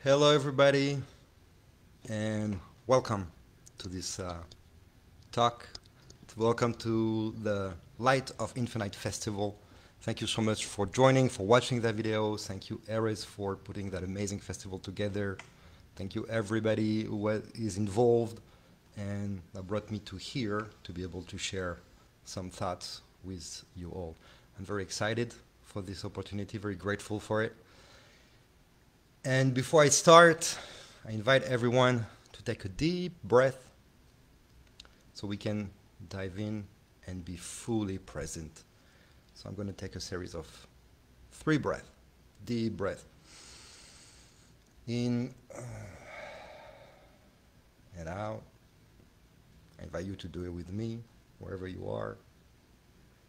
Hello, everybody, and welcome to this talk. Welcome to the Light of Infinite Festival. Thank you so much for joining, for watching that video. Thank you, Erez, for putting that amazing festival together. Thank you, everybody who is involved and that brought me to here to be able to share some thoughts with you all. I'm very excited for this opportunity, very grateful for it. And before I start, I invite everyone to take a deep breath so we can dive in and be fully present. So I'm going to take a series of 3 breaths. Deep breath. In and out. I invite you to do it with me, wherever you are.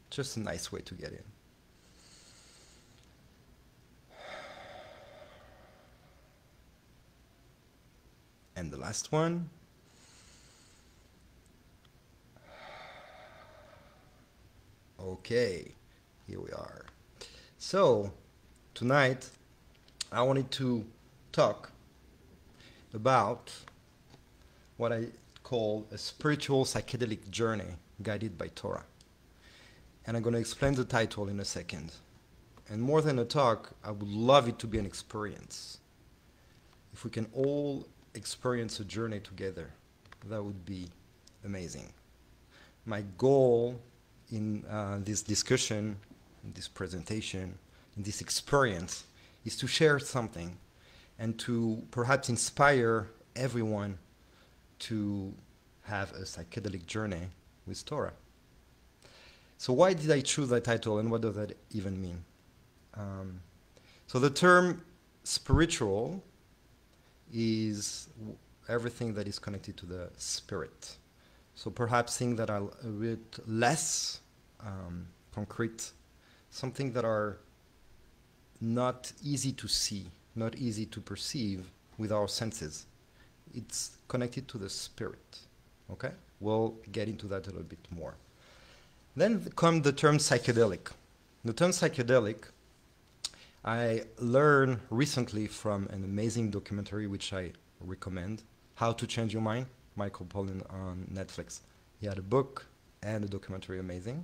Just a nice way to get in. And the last one. Okay, here we are. So, tonight, I wanted to talk about what I call a spiritual psychedelic journey guided by Torah. And I'm going to explain the title in a second. And more than a talk, I would love it to be an experience. If we can all experience a journey together, that would be amazing. My goal in this discussion, in this presentation, in this experience, is to share something and to perhaps inspire everyone to have a psychedelic journey with Torah. So why did I choose that title, and what does that even mean? So the term spiritual is everything that is connected to the spirit. So perhaps things that are a bit less concrete, something that are not easy to see, not easy to perceive with our senses. It's connected to the spirit, okay? We'll get into that a little bit more. Then comes the term psychedelic. The term psychedelic I learned recently from an amazing documentary which I recommend, How to Change Your Mind, Michael Pollan on Netflix. He had a book and a documentary, amazing.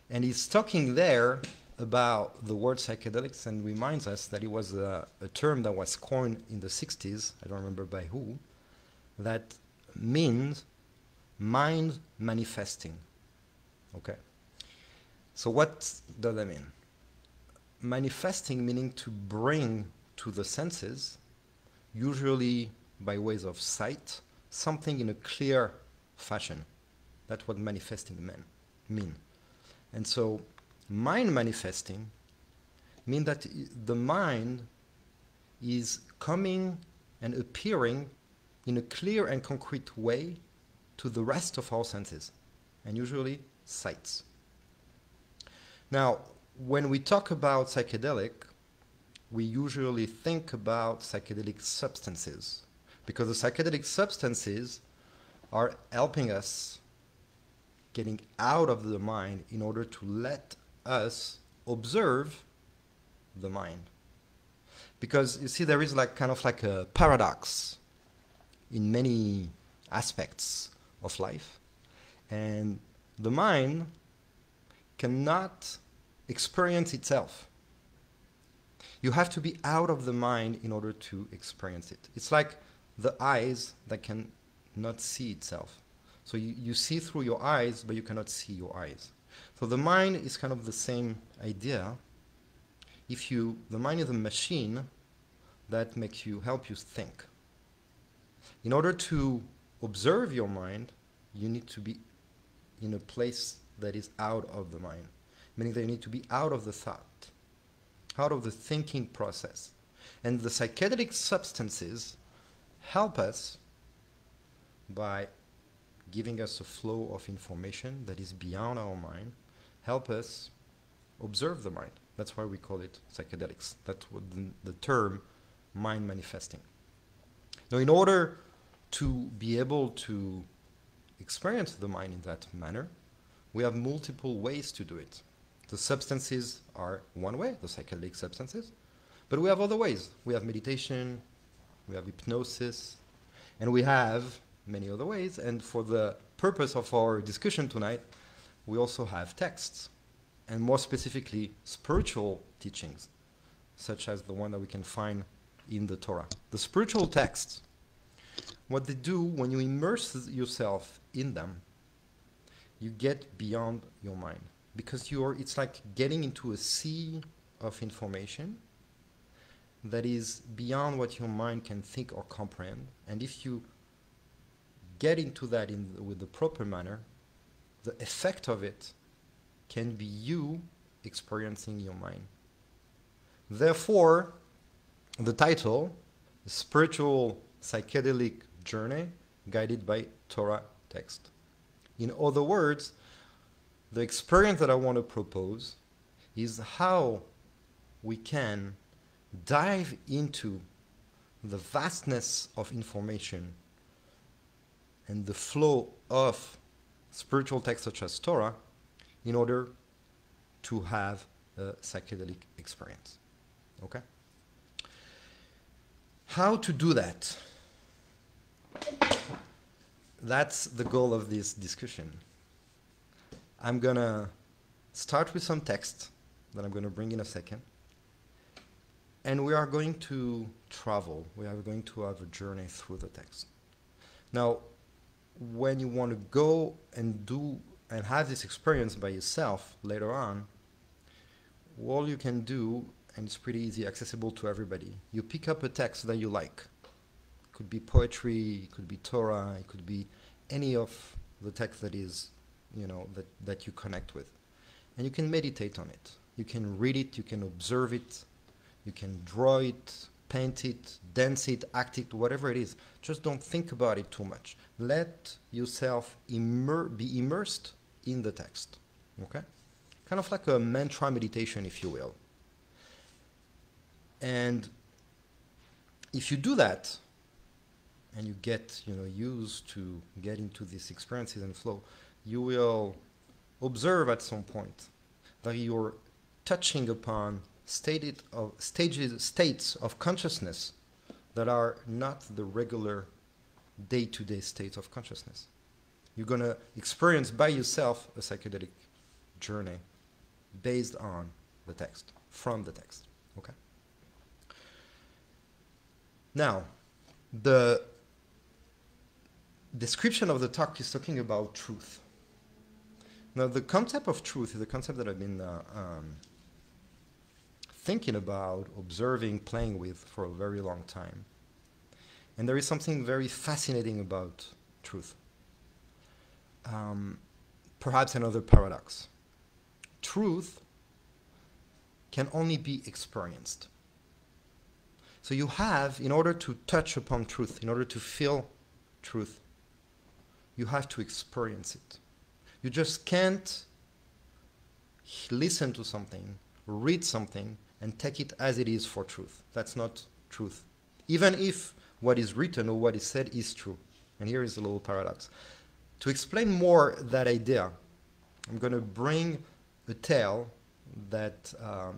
And he's talking there about the word psychedelics and reminds us that it was a term that was coined in the 60s, I don't remember by who, that means mind manifesting. Okay. So what does that mean? Manifesting meaning to bring to the senses, usually by ways of sight, something in a clear fashion. That's what manifesting mean. And so mind manifesting means that the mind is coming and appearing in a clear and concrete way to the rest of our senses, and usually sights. Now, when we talk about psychedelic, we usually think about psychedelic substances, because the psychedelic substances are helping us getting out of the mind in order to let us observe the mind. Because you see, there is kind of like a paradox in many aspects of life, and the mind cannot experience itself. You have to be out of the mind in order to experience it. It's like the eyes that can not see itself. So you see through your eyes, but you cannot see your eyes. So the mind is kind of the same idea. The mind is a machine that makes you, help you think. In order to observe your mind, you need to be in a place that is out of the mind, meaning that you need to be out of the thought, out of the thinking process. And the psychedelic substances help us by giving us a flow of information that is beyond our mind, help us observe the mind. That's why we call it psychedelics. That's what the term mind manifesting. Now, in order to be able to experience the mind in that manner, we have multiple ways to do it. The substances are one way, the psychedelic substances, but we have other ways. We have meditation, we have hypnosis, and we have many other ways. And for the purpose of our discussion tonight, we also have texts, and more specifically, spiritual teachings, such as the one that we can find in the Torah. The spiritual texts, what they do, when you immerse yourself in them, you get beyond your mind. Because it's like getting into a sea of information that is beyond what your mind can think or comprehend. And if you get into that with the proper manner, the effect of it can be you experiencing your mind. Therefore, the title, Spiritual Psychedelic Journey Guided by Torah Text. In other words, the experience that I want to propose is how we can dive into the vastness of information and the flow of spiritual texts such as Torah in order to have a psychedelic experience. Okay? How to do that? That's the goal of this discussion. I'm going to start with some text that I'm going to bring in a second. And we are going to travel. We are going to have a journey through the text. Now, when you want to go and do and have this experience by yourself later on, all you can do, and it's pretty easy, accessible to everybody, you pick up a text that you like. It could be poetry, it could be Torah, it could be any of the text that is, that you connect with. And you can meditate on it. You can read it, you can observe it, you can draw it, paint it, dance it, act it, whatever it is. Just don't think about it too much. Let yourself be immersed in the text. Okay? Kind of like a mantra meditation, if you will. And if you do that, and you get used to get into these experiences and flow, you will observe at some point that you're touching upon states of consciousness that are not the regular day-to-day states of consciousness. You're going to experience by yourself a psychedelic journey based on the text, from the text. Okay? Now, the description of the talk is talking about truth. Now, the concept of truth is a concept that I've been thinking about, observing, playing with for a very long time. And there is something very fascinating about truth. Perhaps another paradox. Truth can only be experienced. So you have, in order to touch upon truth, in order to feel truth, you have to experience it. You just can't listen to something, read something, and take it as it is for truth. That's not truth. Even if what is written or what is said is true. And here is a little paradox. To explain more that idea, I'm going to bring a tale that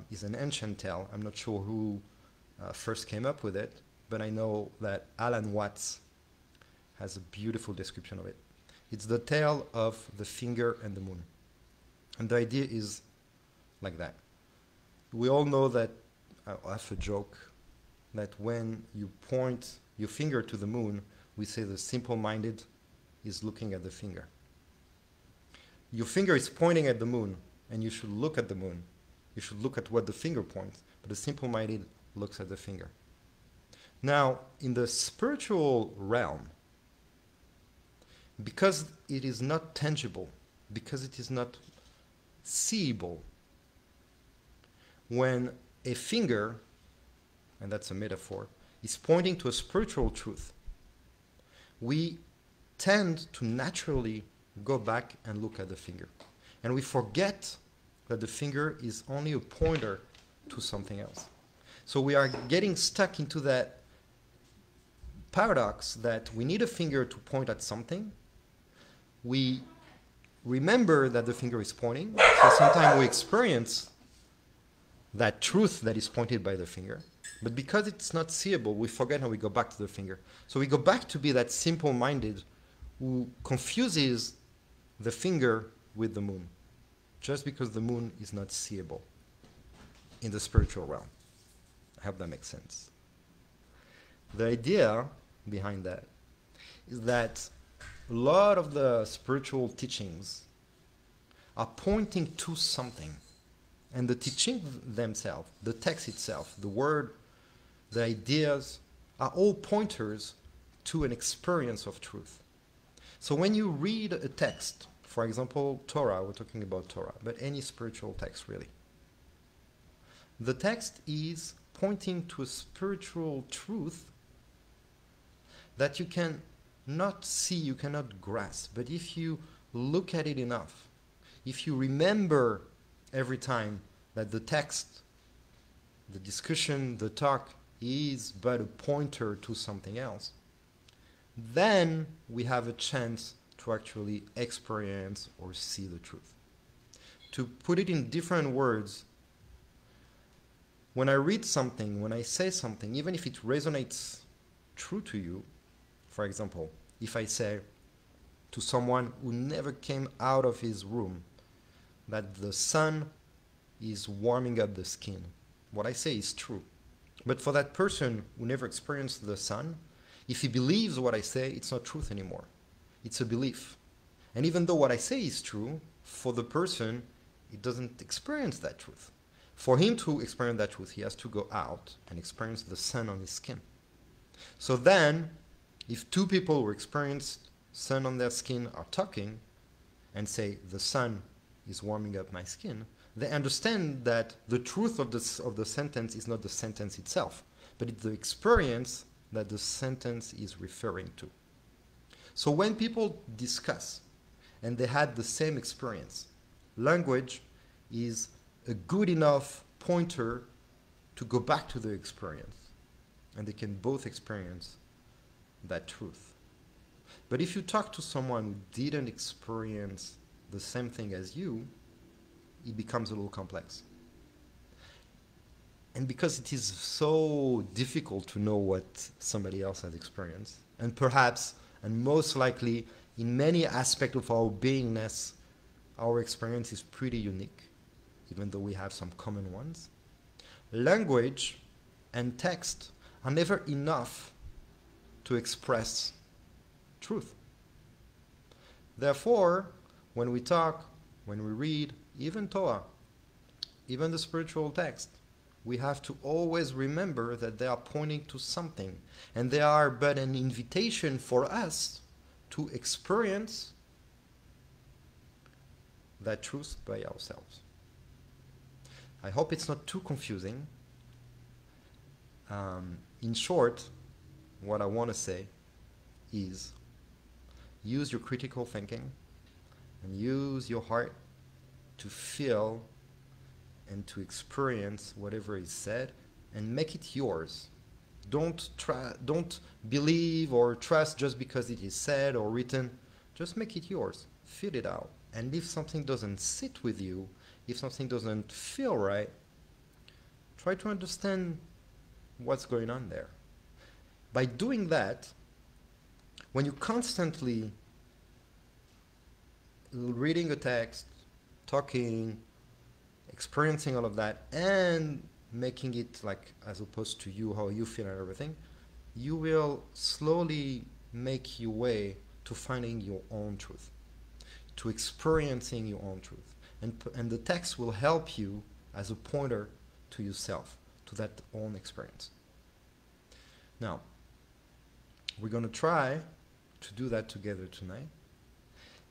is an ancient tale. I'm not sure who first came up with it, but I know that Alan Watts has a beautiful description of it. It's the tale of the finger and the moon. And the idea is like that. We all know that, I have a joke, that when you point your finger to the moon, we say the simple-minded is looking at the finger. Your finger is pointing at the moon, and you should look at the moon. You should look at what the finger points, but the simple-minded looks at the finger. Now, in the spiritual realm, because it is not tangible, because it is not seeable, when a finger, and that's a metaphor, is pointing to a spiritual truth, we tend to naturally go back and look at the finger. And we forget that the finger is only a pointer to something else. So we are getting stuck into that paradox that we need a finger to point at something. We remember that the finger is pointing, so sometimes we experience that truth that is pointed by the finger. But because it's not seeable, we forget and we go back to the finger. So we go back to be that simple-minded who confuses the finger with the moon, just because the moon is not seeable in the spiritual realm. I hope that makes sense. The idea behind that is that a lot of the spiritual teachings are pointing to something. And the teaching themselves, the text itself, the word, the ideas, are all pointers to an experience of truth. So when you read a text, for example, Torah, we're talking about Torah, but any spiritual text really, the text is pointing to a spiritual truth that you can not see, you cannot grasp. But if you look at it enough, if you remember every time that the text, the discussion, the talk is but a pointer to something else, then we have a chance to actually experience or see the truth. To put it in different words, when I read something, when I say something, even if it resonates true to you, for example, if I say to someone who never came out of his room that the sun is warming up the skin, what I say is true. But for that person who never experienced the sun, if he believes what I say, it's not truth anymore. It's a belief. And even though what I say is true, for the person, it doesn't experience that truth. For him to experience that truth, he has to go out and experience the sun on his skin. So then, if two people who experience sun on their skin are talking and say, the sun is warming up my skin, they understand that the truth of the sentence is not the sentence itself, but it's the experience that the sentence is referring to. So when people discuss and they had the same experience, language is a good enough pointer to go back to the experience, and they can both experience that truth. But if you talk to someone who didn't experience the same thing as you, it becomes a little complex. And because it is so difficult to know what somebody else has experienced, and perhaps, and most likely, in many aspects of our beingness, our experience is pretty unique, even though we have some common ones. Language and text are never enough to express truth. Therefore, when we talk, when we read, even Torah, even the spiritual text, we have to always remember that they are pointing to something, and they are but an invitation for us to experience that truth by ourselves. I hope it's not too confusing. In short, what I want to say is use your critical thinking and use your heart to feel and to experience whatever is said and make it yours. Don't believe or trust just because it is said or written. Just make it yours. Feel it out. And if something doesn't sit with you, if something doesn't feel right, try to understand what's going on there. By doing that, when you constantly reading a text, talking, experiencing all of that, and making it like as opposed to you, how you feel and everything, you will slowly make your way to finding your own truth, to experiencing your own truth. And the text will help you as a pointer to yourself, to that own experience. Now, we're going to try to do that together tonight.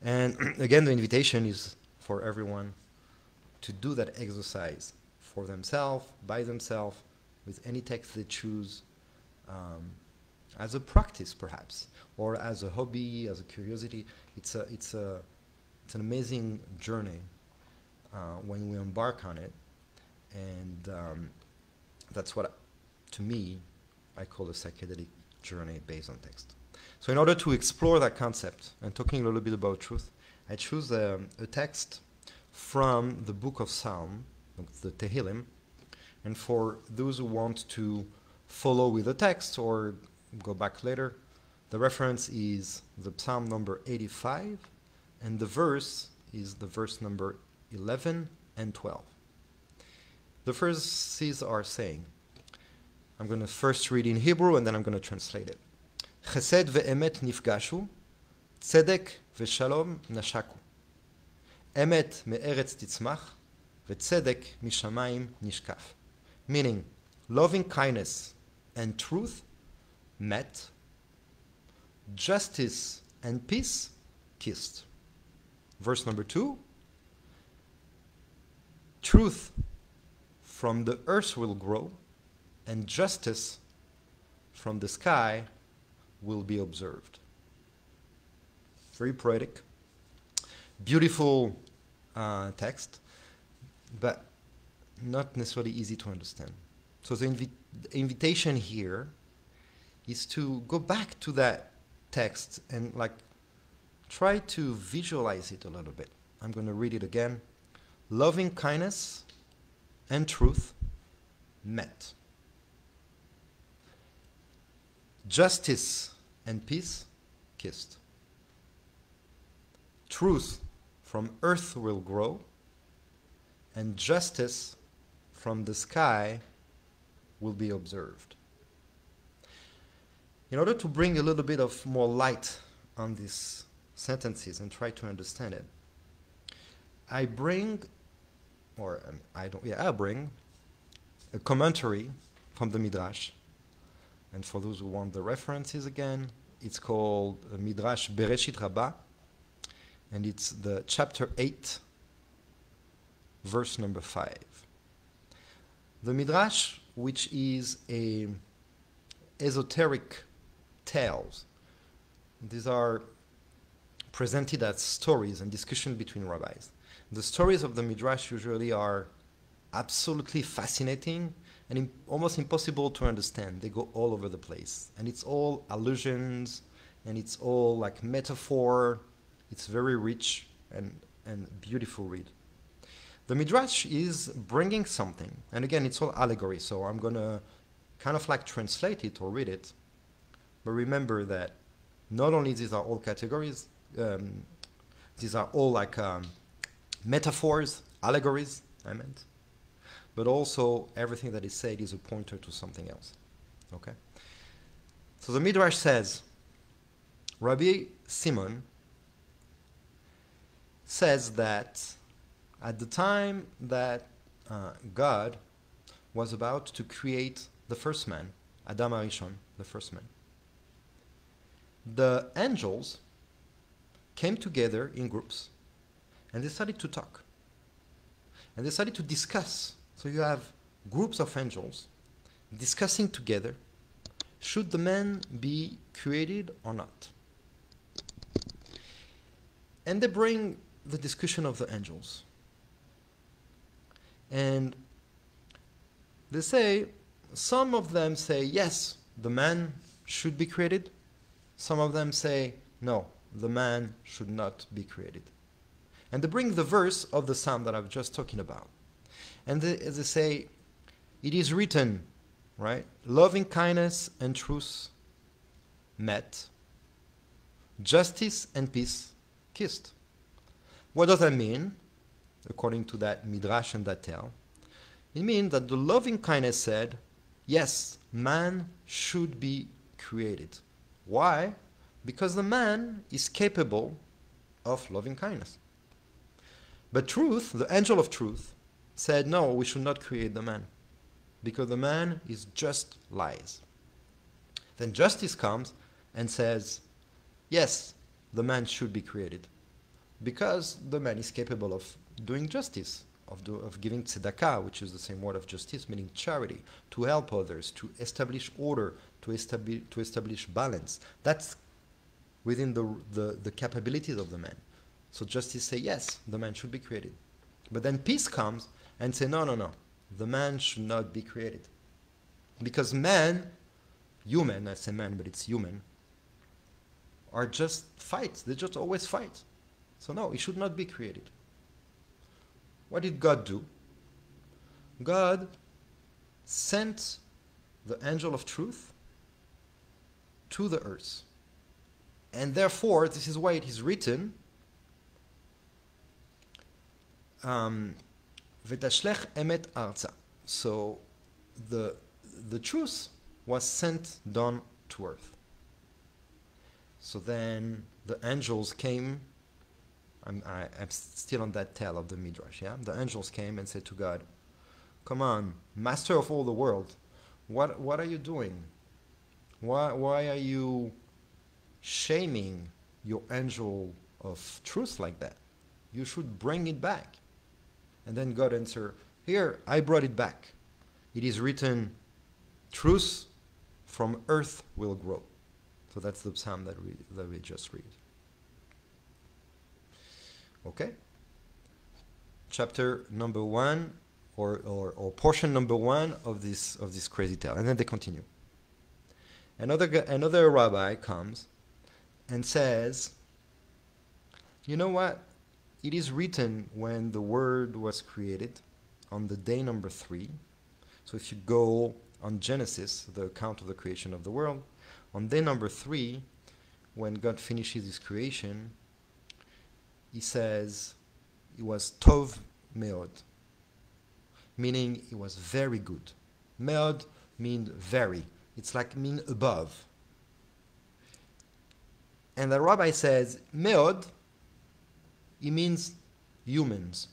And again, the invitation is for everyone to do that exercise for themselves, by themselves, with any text they choose, as a practice perhaps, or as a hobby, as a curiosity. It's an amazing journey when we embark on it, and that's what, to me, I call a psychedelic journey based on text. So in order to explore that concept and talking a little bit about truth, I choose a text from the book of Psalm, the Tehillim, and for those who want to follow with the text or go back later, the reference is the Psalm number 85, and the verse is the verse number 11 and 12. The verses are saying, I'm going to first read in Hebrew and then I'm going to translate it. Chesed ve'emet nifgashu, tzedek ve'shalom nashaku. Emet me'eretz titzmach, ve'tzedek mishamayim nishkaf. Meaning, loving kindness and truth met, justice and peace kissed. Verse number 2, truth from the earth will grow, and justice from the sky will be observed. Very poetic, beautiful text, but not necessarily easy to understand. So the invitation here is to go back to that text and try to visualize it a little bit. I'm going to read it again. Loving kindness and truth met. Justice and peace kissed. Truth from earth will grow, and justice from the sky will be observed. In order to bring a little bit of more light on these sentences and try to understand it, I bring a commentary from the Midrash. And for those who want the references again, it's called Midrash Bereshit Rabbah, and it's the chapter 8, verse number 5. The Midrash, which is a esoteric tales, these are presented as stories and discussion between rabbis. The stories of the Midrash usually are absolutely fascinating and almost impossible to understand. They go all over the place. And it's all allusions, and it's all like metaphor. It's very rich and beautiful read. The Midrash is bringing something. And again, it's all allegory, so I'm going to kind of translate it or read it. But remember that not only these are all categories, these are all metaphors, allegories, I meant. But also everything that is said is a pointer to something else. Okay? So the Midrash says, Rabbi Simon says that at the time that God was about to create the first man, Adam HaRishon, the first man, the angels came together in groups and they started to talk. And they started to discuss. So you have groups of angels discussing together, should the man be created or not? And they bring the discussion of the angels. And they say, some of them say, yes, the man should be created. Some of them say, no, the man should not be created. And they bring the verse of the psalm that I was just talking about. And they say, it is written, right? Loving kindness and truth met. Justice and peace kissed. What does that mean? According to that midrash and that tale, it means that the loving kindness said, yes, man should be created. Why? Because the man is capable of loving kindness. But truth, the angel of truth, said, no, we should not create the man, because the man is just lies. Then justice comes and says, yes, the man should be created, because the man is capable of doing justice, of giving tzedakah, which is the same word of justice, meaning charity, to help others, to establish order, to establish balance. That's within the capabilities of the man. So justice say, yes, the man should be created. But then peace comes and say, no, the man should not be created. Because man, human, I say man, but it's human, are just fights. They just always fight. So no, it should not be created. What did God do? God sent the angel of truth to the earth. And therefore, this is why it is written, V'tashlech emet arza. So the truth was sent down to earth. So then the angels came. I'm still on that tale of the Midrash. Yeah, the angels came and said to God, "Come on, Master of all the world, what are you doing? Why are you shaming your angel of truth like that? You should bring it back." And then God answered, "Here, I brought it back. It is written, truth from earth will grow." So that's the psalm that we just read. Okay? Chapter number 1, or portion number 1 of this crazy tale. And then they continue. Another rabbi comes and says, "You know what? It is written when the word was created on the day number 3. So if you go on Genesis, the account of the creation of the world, on day number 3, when God finishes his creation, he says it was tov meod, meaning it was very good. Meod means very. It's like mean above. And the rabbi says, meod, it means humans.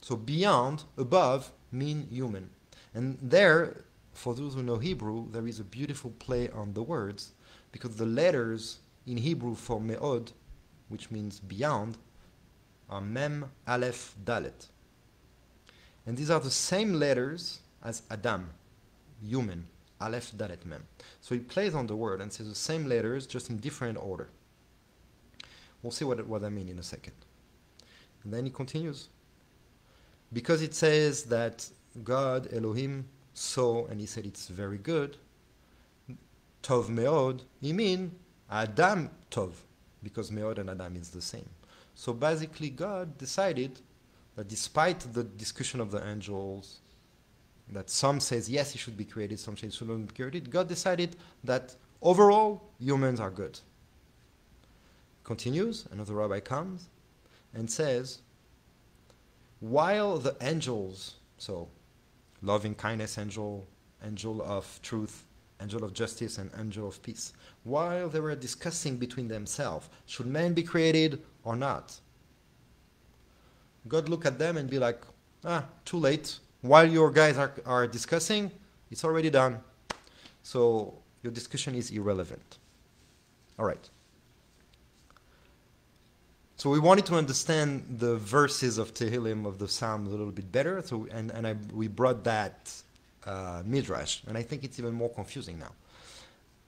So beyond, above, mean human. And there, for those who know Hebrew, there is a beautiful play on the words, because the letters in Hebrew for meod, which means beyond, are mem, aleph, dalet. And these are the same letters as Adam, human, aleph, dalet, mem. So he plays on the word and says the same letters, just in different order. We'll see what I mean in a second. And then he continues. Because it says that God, Elohim, saw, and he said it's very good, tov meod, he mean Adam tov, because meod and Adam is the same. So basically God decided that despite the discussion of the angels, that some says yes, he should be created, some say he shouldn't be created, God decided that overall humans are good. Continues, another rabbi comes and says, while the angels, so loving kindness angel, angel of truth, angel of justice, and angel of peace, while they were discussing between themselves, should man be created or not? God look at them and be like, too late. While your guys are discussing, it's already done. So your discussion is irrelevant. All right. So we wanted to understand the verses of Tehillim, of the Psalms, a little bit better. So we brought that midrash, and I think it's even more confusing now.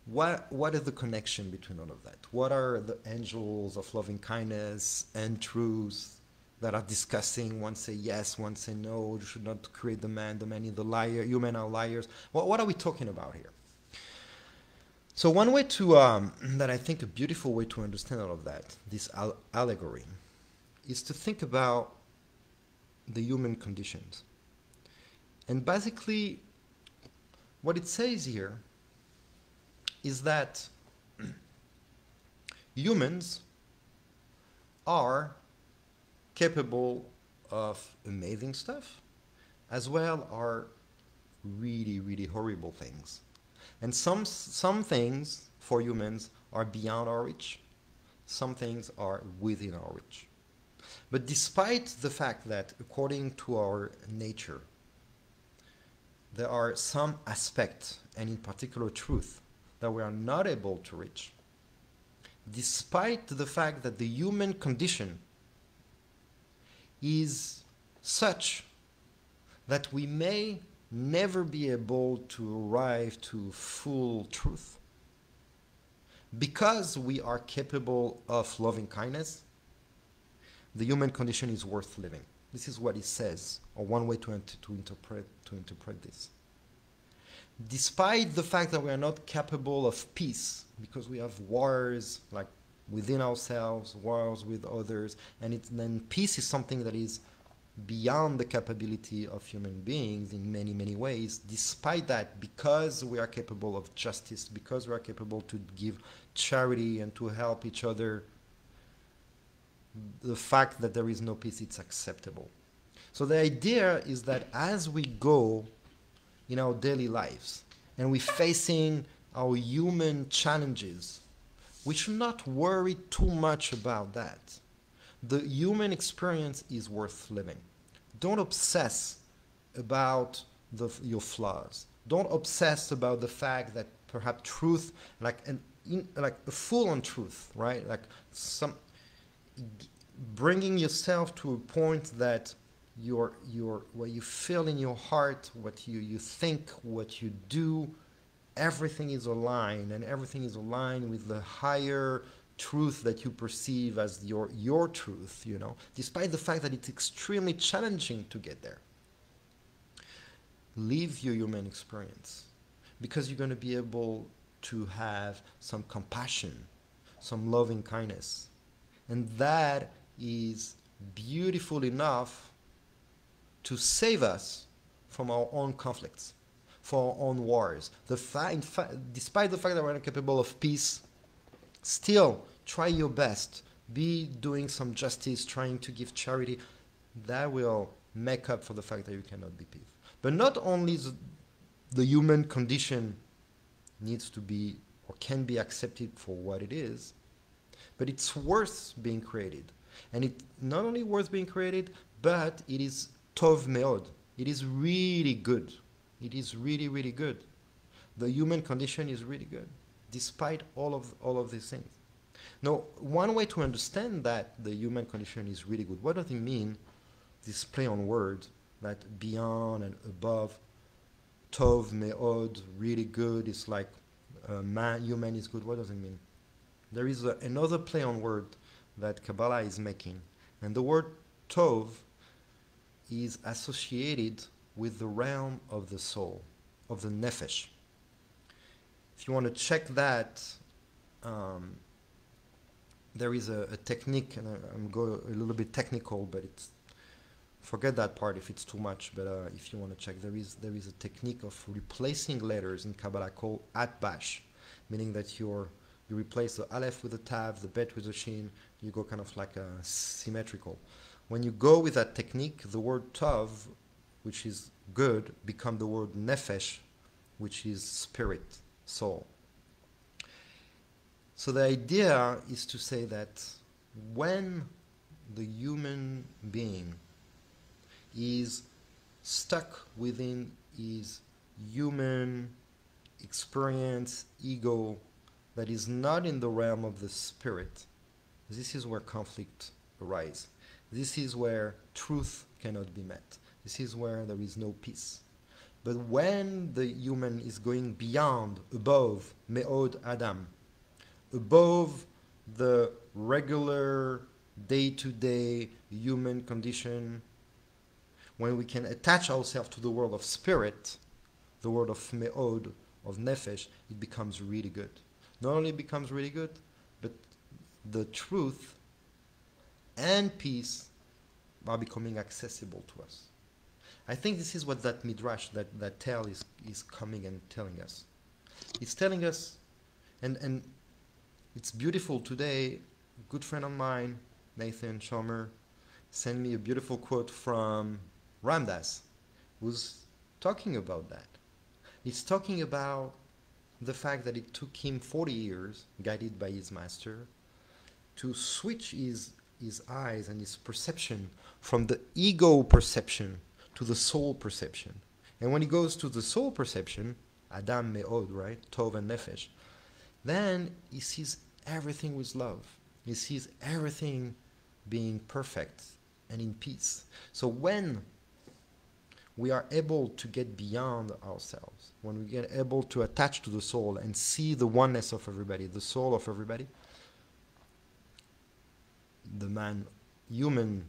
What is the connection between all of that? What are the angels of loving kindness and truth that are discussing? One say yes, one say no. You should not create the man. The man is the liar. Human are liars. What are we talking about here? So one way to, that I think a beautiful way to understand all of that, this allegory, is to think about the human conditions. And basically, what it says here is that humans are capable of amazing stuff, as well are really, really horrible things. And some things for humans are beyond our reach. Some things are within our reach. But despite the fact that, according to our nature, there are some aspects, and in particular truth, that we are not able to reach, despite the fact that the human condition is such that we may never be able to arrive to full truth, because we are capable of loving kindness, the human condition is worth living. This is what he says, or one way to interpret this. Despite the fact that we are not capable of peace, because we have wars like within ourselves, wars with others, and then peace is something that is beyond the capability of human beings in many, many ways. Despite that, because we are capable of justice, because we are capable to give charity and to help each other, the fact that there is no peace, it's acceptable. So the idea is that as we go in our daily lives and we're facing our human challenges, we should not worry too much about that. The human experience is worth living. Don't obsess about your flaws. Don't obsess about the fact that perhaps truth, like a full-on truth, right? Like bringing yourself to a point that what you feel in your heart, what you think, what you do, everything is aligned, and everything is aligned with the higher truth that you perceive as your truth, despite the fact that it's extremely challenging to get there. Live your human experience, because you're going to be able to have some compassion, some loving kindness, and that is beautiful enough to save us from our own conflicts, for our own wars. Despite the fact that we're not capable of peace, still try your best. Be doing some justice, trying to give charity. That will make up for the fact that you cannot be peace. But not only the human condition needs to be or can be accepted for what it is, but it's worth being created. And it's not only worth being created, but it is tov meod. It is really good. It is really, really good. The human condition is really good, despite all of these things. Now, one way to understand that the human condition is really good, what does it mean, this play on words, that beyond and above, tov meod, really good, it's like human is good, what does it mean? There is another play on word that Kabbalah is making, and the word tov is associated with the realm of the soul, of the nefesh. If you want to check that, there is a technique, and I'm going a little bit technical, but forget that part if it's too much. But if you want to check, there is a technique of replacing letters in Kabbalah called atbash, meaning that you replace the aleph with the tav, the bet with the shin. You go kind of like symmetrical. When you go with that technique, the word tov, which is good, become the word nefesh, which is spirit, soul. So the idea is to say that when the human being is stuck within his human experience, ego, that is not in the realm of the spirit, this is where conflict arises. This is where truth cannot be met. This is where there is no peace. But when the human is going beyond, above, me'od Adam, above the regular day-to-day human condition, when we can attach ourselves to the world of spirit, the world of me'od, of nefesh, it becomes really good. Not only becomes really good, but the truth and peace are becoming accessible to us. I think this is what that midrash, that tale is coming and telling us. It's telling us, and it's beautiful today. A good friend of mine, Nathan Schomer, sent me a beautiful quote from Ramdas, who's talking about that. He's talking about the fact that it took him 40 years, guided by his master, to switch his eyes and his perception from the ego perception to the soul perception. And when he goes to the soul perception, Adam Me'od, right? Tov and Nefesh, then he sees everything with love. He sees everything being perfect and in peace. So when we are able to get beyond ourselves, when we get able to attach to the soul and see the oneness of everybody, the soul of everybody, human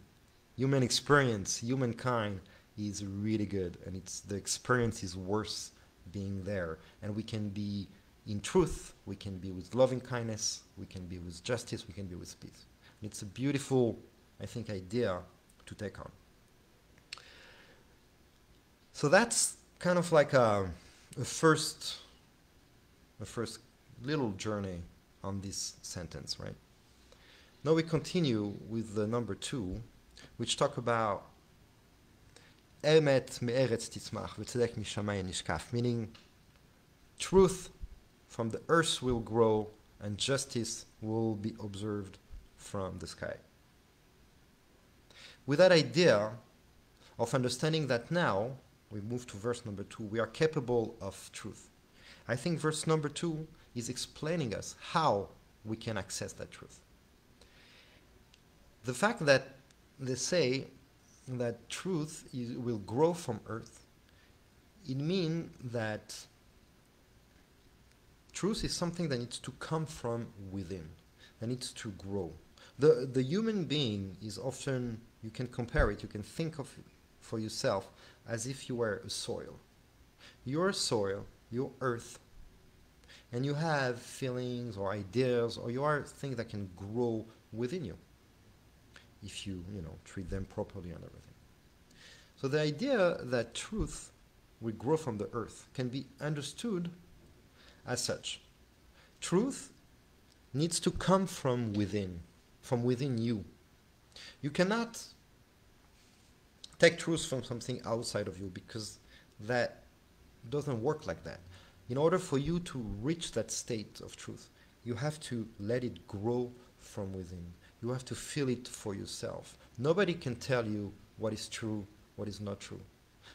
experience, humankind is really good, and the experience is worth being there. And we can be in truth, we can be with loving kindness, we can be with justice, we can be with peace. And it's a beautiful, I think, idea to take on. So that's kind of like a first little journey on this sentence, right? Now we continue with the number 2, which talk about Emet me'eretz titzmach v'tzedek mishamayim nishkaf, meaning truth from the earth will grow and justice will be observed from the sky. With that idea of understanding that now, we move to verse number 2, we are capable of truth. I think verse number 2 is explaining us how we can access that truth. The fact that they say that truth will grow from earth, it means that truth is something that needs to come from within, that needs to grow. The human being is often, you can compare it, you can think of it for yourself as if you were a soil. You're a soil, you're earth, and you have feelings or ideas, or you are things that can grow within you if you treat them properly and everything. So the idea that truth will grow from the earth can be understood as such. Truth needs to come from within you. You cannot take truth from something outside of you, because that doesn't work like that. In order for you to reach that state of truth, you have to let it grow from within. You have to feel it for yourself. Nobody can tell you what is true, what is not true.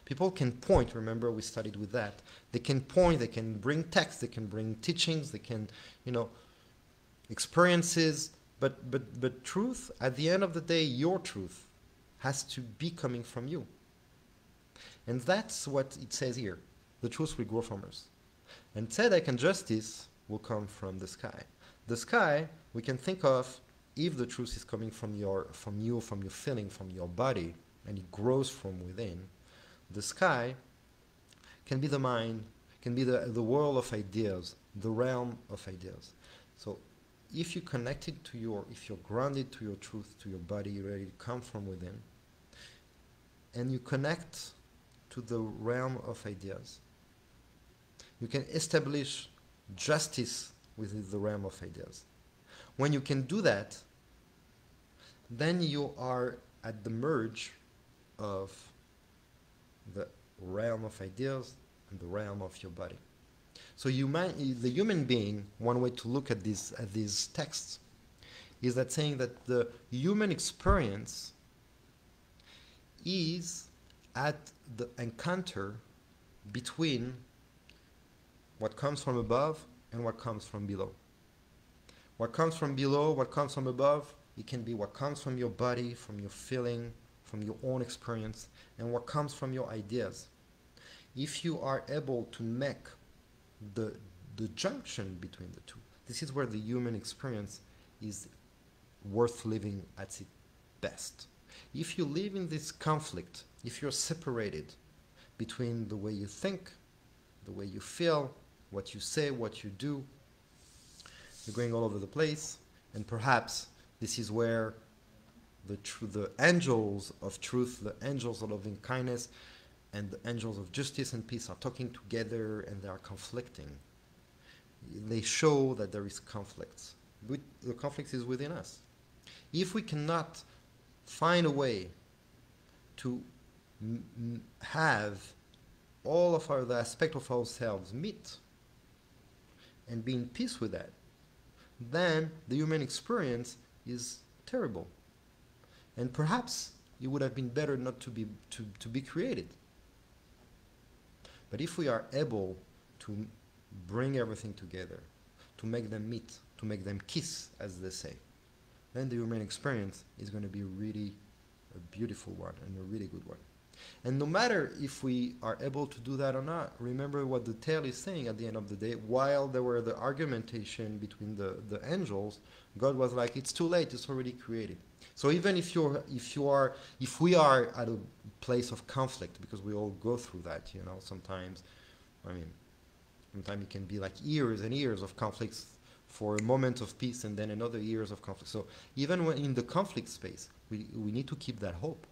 People can point, remember we studied with that. They can point, they can bring texts, they can bring teachings, they can, experiences, but truth, at the end of the day, your truth has to be coming from you. And that's what it says here. The truth will grow from us. And tzedek and justice will come from the sky. The sky, we can think of, if the truth is coming from you, from your feeling, from your body, and it grows from within, the sky can be the mind, can be the world of ideas, the realm of ideas. So if you connected if you're grounded to your truth, to your body, you're ready to come from within, and you connect to the realm of ideas, you can establish justice within the realm of ideas. When you can do that, then you are at the merge of the realm of ideas and the realm of your body. So the human being, one way to look at these texts, is that saying that the human experience is at the encounter between what comes from above and what comes from below. What comes from below, what comes from above, it can be what comes from your body, from your feeling, from your own experience, and what comes from your ideas. If you are able to make the junction between the two, this is where the human experience is worth living at its best. If you live in this conflict, if you're separated between the way you think, the way you feel, what you say, what you do, you're going all over the place, and perhaps this is where the angels of truth, the angels of loving kindness, and the angels of justice and peace are talking together, and they are conflicting. They show that there is conflicts. But the conflict is within us. If we cannot find a way to have all of the aspects of ourselves meet and be in peace with that, then the human experience is terrible. And perhaps it would have been better not to be created. But if we are able to bring everything together, to make them meet, to make them kiss, as they say, then the human experience is going to be really a beautiful one and a really good one. And no matter if we are able to do that or not, remember what the tale is saying at the end of the day. While there were the argumentation between the angels, God was like, it's too late, it's already created. So even if we are at a place of conflict, because we all go through that, sometimes it can be like years and years of conflicts for a moment of peace and then another years of conflict. So even when in the conflict space, we need to keep that hope.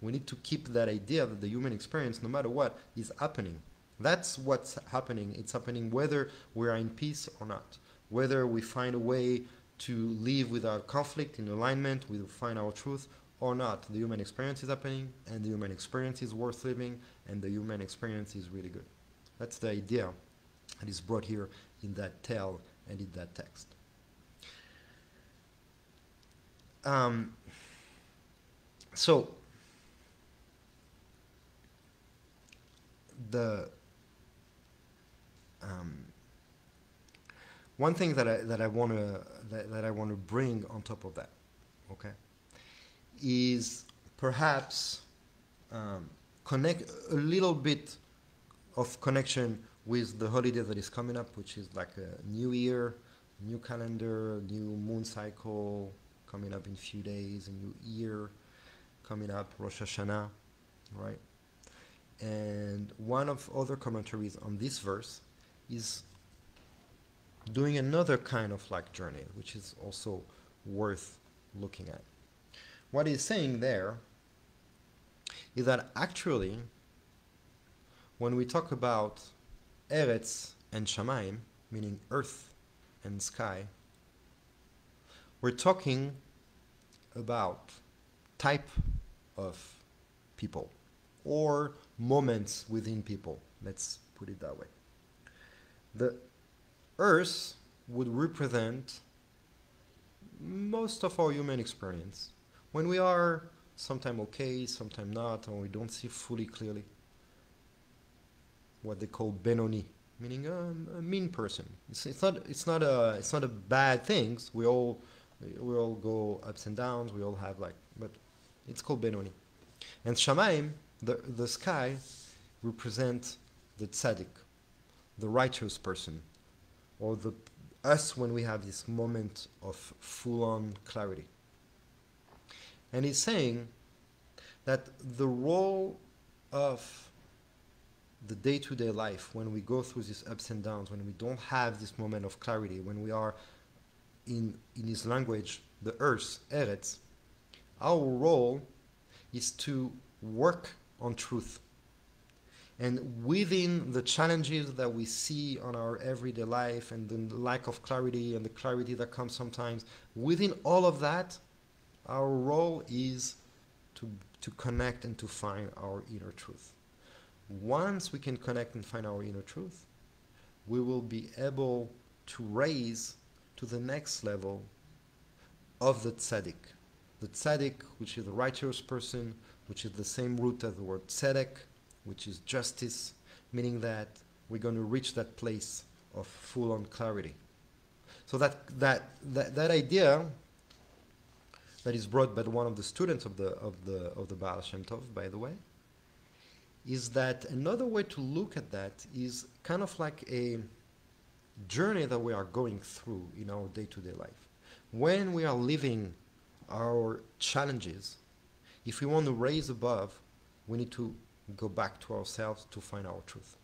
We need to keep that idea that the human experience, no matter what, is happening. That's what's happening. It's happening whether we are in peace or not, whether we find a way to live without conflict, in alignment, we find our truth or not. The human experience is happening, and the human experience is worth living, and the human experience is really good. That's the idea that is brought here in that tale and in that text. So the one thing that I want to bring on top of that, okay, is perhaps connect a little bit of connection with the holiday that is coming up, which is like a new year, new calendar, new moon cycle coming up in a few days, a new year coming up, Rosh Hashanah, right? And one of other commentaries on this verse is doing another kind of like journey, which is also worth looking at. What he's saying there is that actually, when we talk about Erez and Shamayim, meaning earth and sky, we're talking about type of people or moments within people. Let's put it that way. The earth would represent most of our human experience. When we are sometime okay, sometime not, or we don't see fully clearly, what they call Benoni, meaning a mean person. It's not a bad thing. We all go ups and downs. We all have but it's called Benoni. And Shamayim, the sky, represent the tzaddik, the righteous person, or us when we have this moment of full-on clarity. And he's saying that the role of the day-to-day life, when we go through these ups and downs, when we don't have this moment of clarity, when we are in his language, the earth, Erez, our role is to work on truth. And within the challenges that we see on our everyday life and the lack of clarity and the clarity that comes sometimes, within all of that, our role is to connect and to find our inner truth. Once we can connect and find our inner truth, we will be able to raise to the next level of the tzaddik. The tzaddik, which is the righteous person, which is the same root as the word tzedek, which is justice, meaning that we're going to reach that place of full-on clarity. So that idea that is brought by one of the students of the Baal Shem Tov, by the way, is that another way to look at that is kind of like a journey that we are going through in our day-to-day life. When we are living our challenges, if we want to raise above, we need to go back to ourselves to find our truth.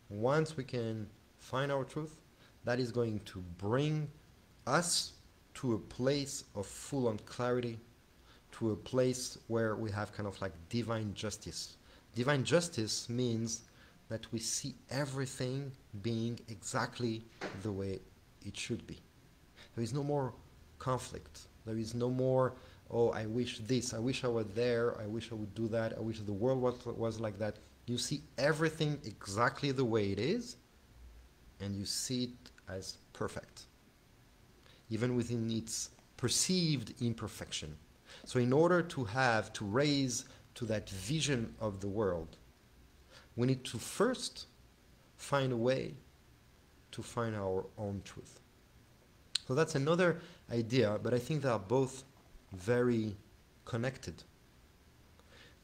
Once we can find our truth, that is going to bring us to a place of full-on clarity, to a place where we have kind of like divine justice. Divine justice means that we see everything being exactly the way it should be. There is no more conflict. There is no more, oh, I wish this, I wish I were there, I wish I would do that, I wish the world was like that. You see everything exactly the way it is, and you see it as perfect, even within its perceived imperfection. So in order to raise to that vision of the world, we need to first find a way to find our own truth. So that's another idea, but I think they are both very connected.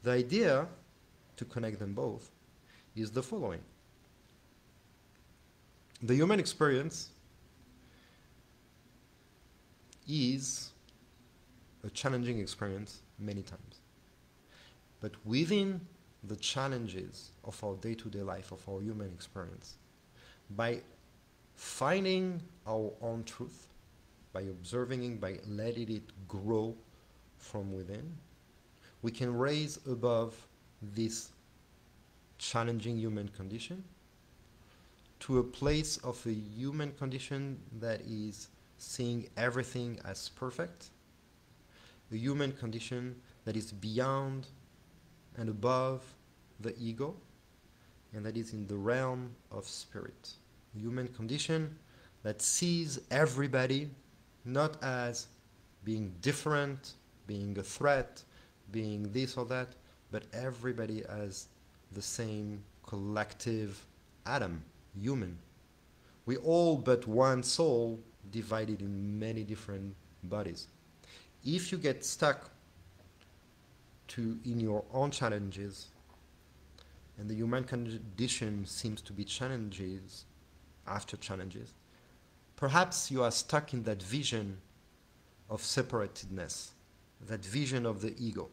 The idea to connect them both is the following. The human experience is a challenging experience many times. But within the challenges of our day-to-day life, of our human experience, by finding our own truth, by observing it, by letting it grow from within, we can raise above this challenging human condition to a place of a human condition that is seeing everything as perfect, a human condition that is beyond and above the ego, and that is in the realm of spirit. A human condition that sees everybody not as being different, being a threat, being this or that, but everybody as the same collective atom, human. We all but one soul divided in many different bodies. If you get stuck in your own challenges, and the human condition seems to be challenges after challenges, perhaps you are stuck in that vision of separatedness, that vision of the ego.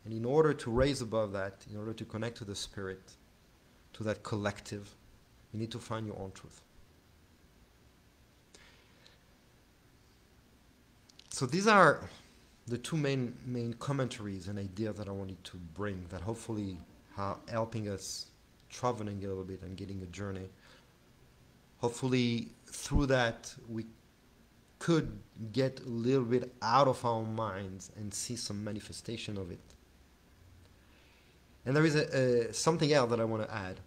And in order to raise above that, in order to connect to the spirit, to that collective, you need to find your own truth. So these are the two main commentaries and ideas that I wanted to bring, that hopefully are helping us traveling a little bit and getting a journey. Hopefully through that we could get a little bit out of our minds and see some manifestation of it. And there is something else that I want to add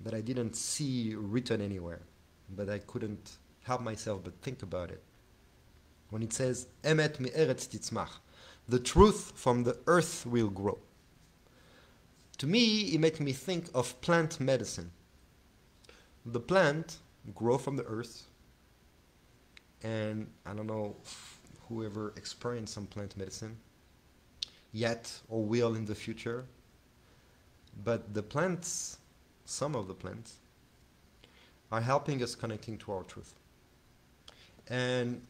that I didn't see written anywhere, but I couldn't help myself but think about it. When it says, Emet me'eretz titzmach, the truth from the earth will grow. To me, it made me think of plant medicine. The plant grow from the earth, and I don't know whoever experienced some plant medicine yet or will in the future, but the plants, some of the plants, are helping us connecting to our truth. And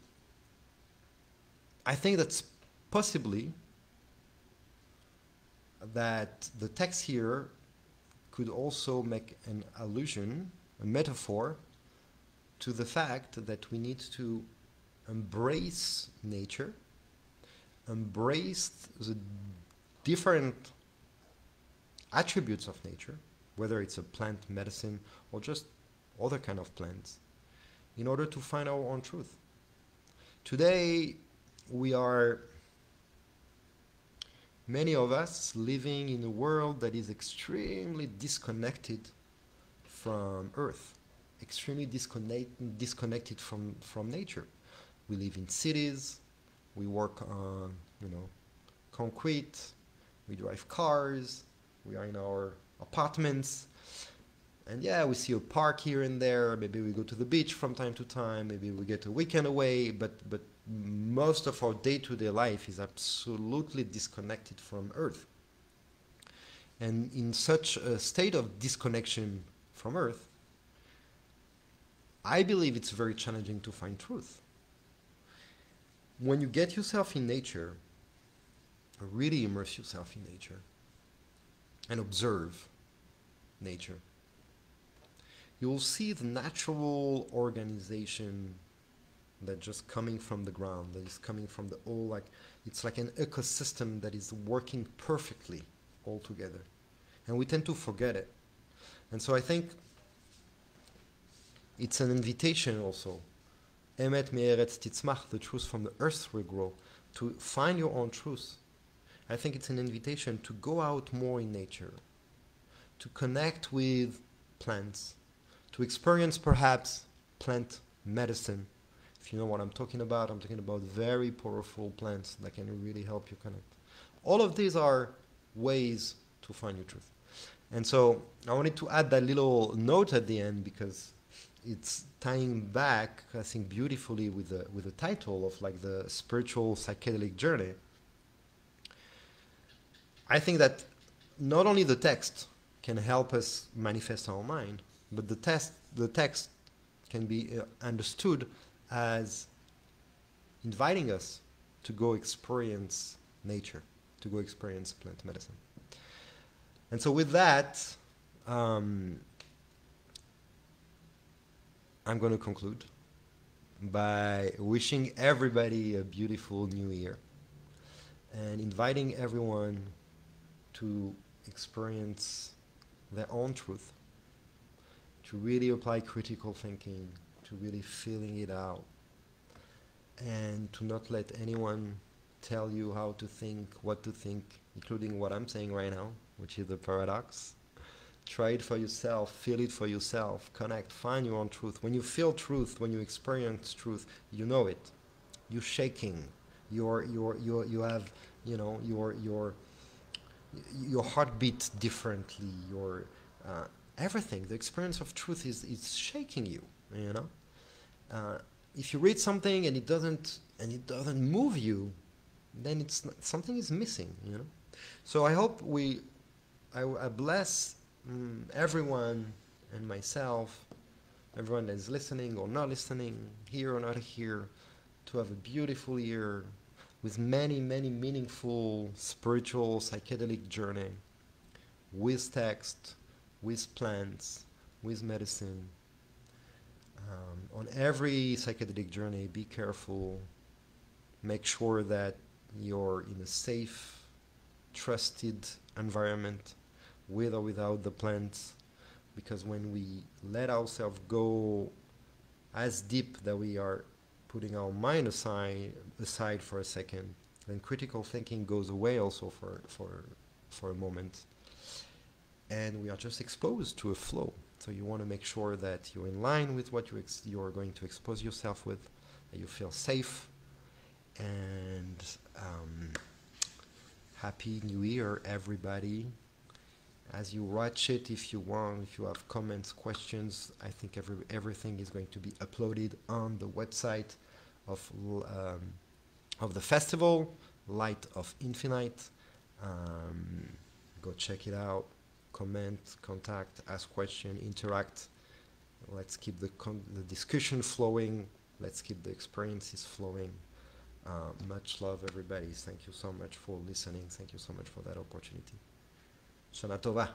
I think that's possibly that the text here could also make an allusion, a metaphor, to the fact that we need to embrace nature, embrace the different attributes of nature, whether it's a plant medicine or just other kind of plants, in order to find our own truth. Today, we are, many of us, living in a world that is extremely disconnected from Earth, extremely disconnected from nature. We live in cities, we work on, concrete, we drive cars, we are in our apartments, and yeah, we see a park here and there, maybe we go to the beach from time to time, maybe we get a weekend away, but most of our day-to-day life is absolutely disconnected from Earth. And in such a state of disconnection from Earth, I believe it's very challenging to find truth. When you get yourself in nature, really immerse yourself in nature, and observe nature, you will see the natural organization that just coming from the ground, that is coming from the all, like it's like an ecosystem that is working perfectly all together. And we tend to forget it. And so I think it's an invitation also. Emet me'eretz titzmach, the truth from the earth will grow, to find your own truth. I think it's an invitation to go out more in nature, to connect with plants, to experience perhaps plant medicine. If you know what I'm talking about very powerful plants that can really help you connect. All of these are ways to find your truth. And so I wanted to add that little note at the end because it's tying back, I think, beautifully with the title of like the spiritual psychedelic journey. I think that not only the text can help us manifest our mind, but the text can be understood as inviting us to go experience nature, to go experience plant medicine. And so with that, I'm going to conclude by wishing everybody a beautiful new year. and inviting everyone to experience their own truth, to really apply critical thinking, to really feeling it out, and to not let anyone tell you how to think, what to think, including what I'm saying right now, which is the paradox. Try it for yourself, feel it for yourself, connect, find your own truth. When you feel truth, when you experience truth, you know it. You're shaking. You have, your heart beats differently. Everything. The experience of truth is shaking you. If you read something and it doesn't move you, then something is missing. So I hope I bless everyone and myself, everyone that is listening or not listening, here or not here, to have a beautiful year with many, many meaningful spiritual psychedelic journey, with text, with plants, with medicine. On every psychedelic journey, be careful. Make sure that you're in a safe, trusted environment, with or without the plants, because when we let ourselves go as deep that we are putting our mind aside for a second, then critical thinking goes away also for a moment, and we are just exposed to a flow. So you want to make sure that you're in line with what you're going to expose yourself with, that you feel safe, and Happy New Year, everybody. As you watch it, if you want, if you have comments, questions, I think everything is going to be uploaded on the website of the festival, Light of Infinite. Go check it out. Comment, contact, ask question, interact. Let's keep the discussion flowing. Let's keep the experiences flowing. Much love, everybody. Thank you so much for listening. Thank you so much for that opportunity. Shana Tova.